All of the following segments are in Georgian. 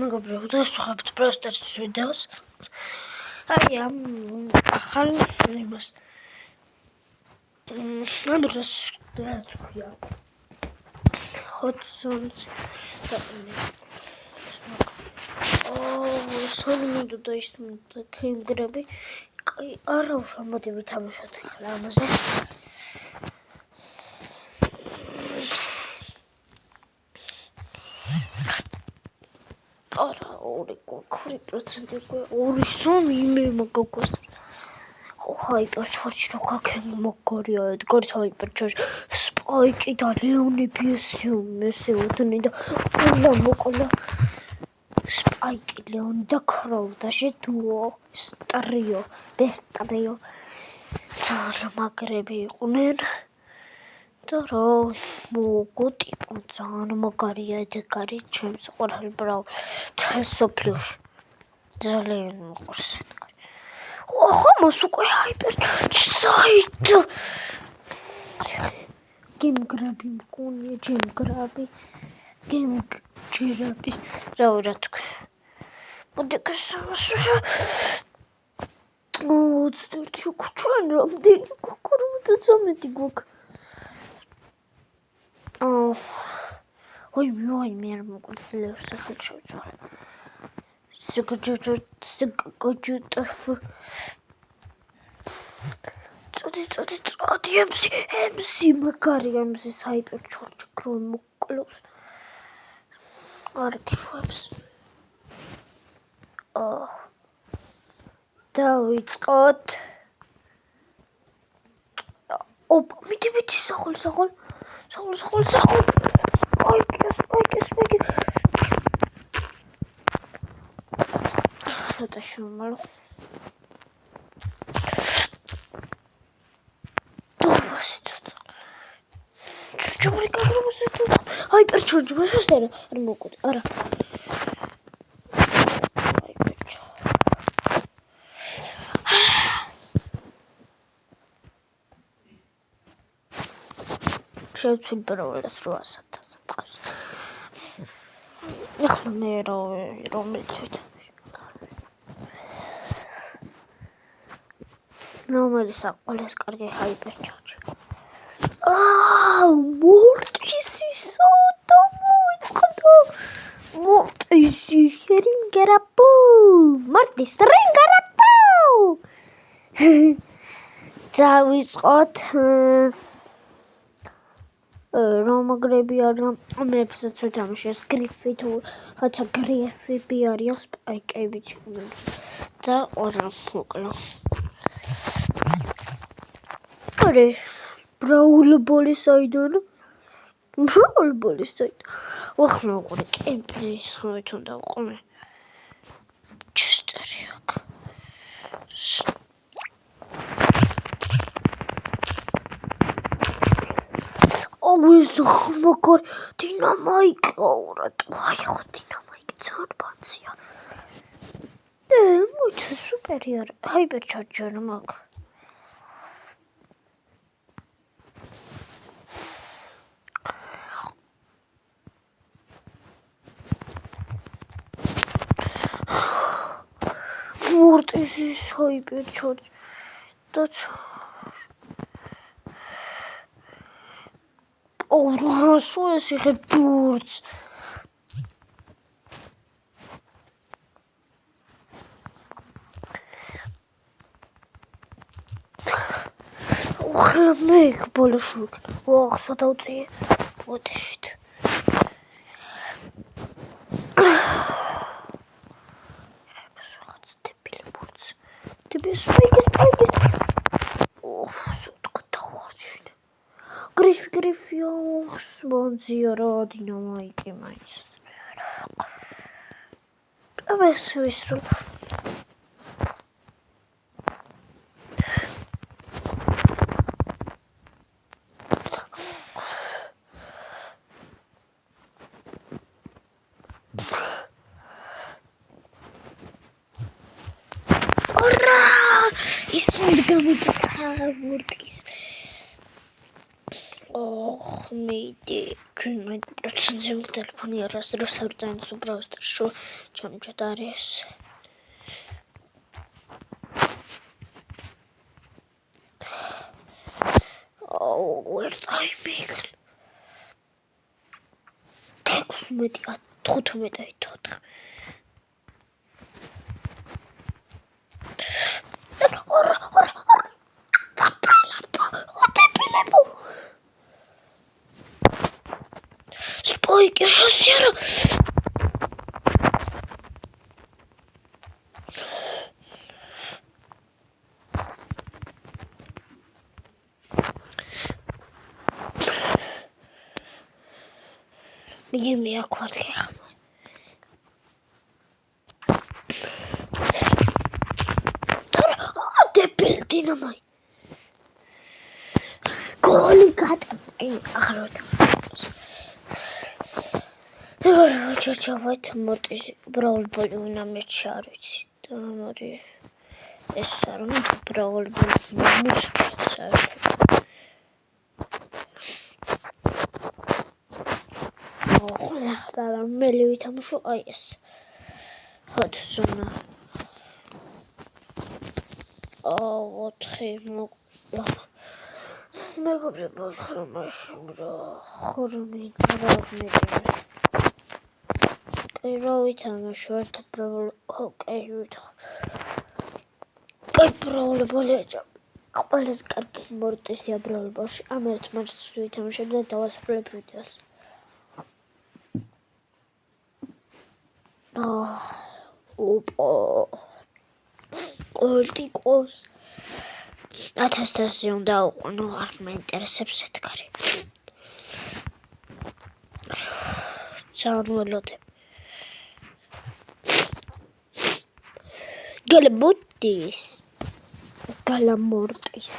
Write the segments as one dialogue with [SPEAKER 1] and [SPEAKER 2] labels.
[SPEAKER 1] მეგობრებო, დასვახებთ პროსტას ვიდეოს. აი ამ ახალ იმას. ამ დროს რაც ქვია. Hot zones სოლიმიდო და ის კენგრები. არა უშამოდი ვითამაშოთ ახლა ამაზე. არა 2% ორი სომი იმე მაგაკოს. ჰაიპერჩარჯი რო გაქენ მოგორია ედგარი ჰაიპერჩარჯი სპაიკი და ლეონები ესე ოდნე და ყველა მოკლა სპაიკი ლეონი და ქროვდაში დუო სტრიო ბესტრიო ძალიან მაგრები იყვნენ და რა მოგო ტიპო ძალიან მაგარია ედგარი ჩემს ყველ ბრავ თესოფლიოში ძალიან მოყურს ხომოს უკვე ჰაიპერჩარჯი გემგრაბი მგონია ჯემგრაბი გემჯერაბი რა თქვა მოდი გასავსო 21 ჩვენ რამდენი გვაქვს 13 გვაქვს ой მე არ მოგძლევს ახლა შევწვალე წოდი MC მაგარი MC ჰაიპერჩარჯი კრომ მოკლავს კარგი შვებს დავიწყოთ მიდი სახულ სპაიკი ცოტა შევმალო ჰაიპერჩარჯი მოსეს არა მოკუდი არა შევცვლ პროვალას 800-ს მყავს ახლა მე რომელიც რომელიც აყოლეს კარგი ჰაიპერჩარჯი მორტისისო და მოიწყდა მორტის რინგერაპო მორტის რინგერაპო დავიწყოთ რომაგრები არა ამებსაც ვეთამაშეს გრიფი თუ ხაცა გრიფები არის სპაიკები და ორა მოკლა არე ბრაულ ბოლის აიდან ახლა უყურე კემპლეის ხოით უნდა უყურე ჩესტერი აქ ის მაგარი დინამიკა აი ხო დინამიკა ძალიან ბანცია მოიცა სუპერი არა ჰაიპერჩარჯი არა მაგ მორტის ჰაიპერჩარჯი და სულ ეს იხე ბურც ახლა მე ბოლოში ვახსა დავწიე ოდიშით დები სპაიკი გრიფი ბონზია რა დინამიკი მაინც აბეს ვისრულ ორა ის მდგამი მორტის მიდი ჩვენ პროცენტზე ტელეფონი არასდროს არ დაინს უბრალოდ შო ჩამჭად არის where I make 15 Ой, я что серо? Мне меня квартира. Дебил, динамай. Голикат. Ахрот. Ჩაჩავეთ მოდი ბრაულ ბოლივინა მეჩი არ ვიცი და მოდი ეს არ უნდა ბრაულ ბოლივინა მეჩი ახლა მე ვითამაშო აი ეს ხოთ ზონა 4 მეგობრებო ახლა მაშინ რა ხორმი რა ვითამაშო ერთ ბრაულ კაი ბრაულებელია ყველაზე კარგი მორტესია ბრაულებაში ამ ერთ მატჩს ვითამაშებ და დავასრულებ ვიდეოს ოპა ოლტიკოს 1000 თასი უნდა აუყვნო არ მაინტერესებს ეთქარი ჩავნელოდებ Galabutis, Galamortis.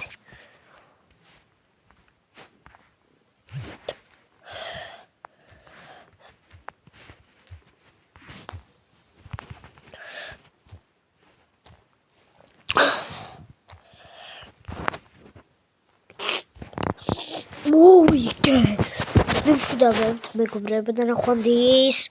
[SPEAKER 1] Oh, yeah. Nem should have went to make a brave, but then I found this.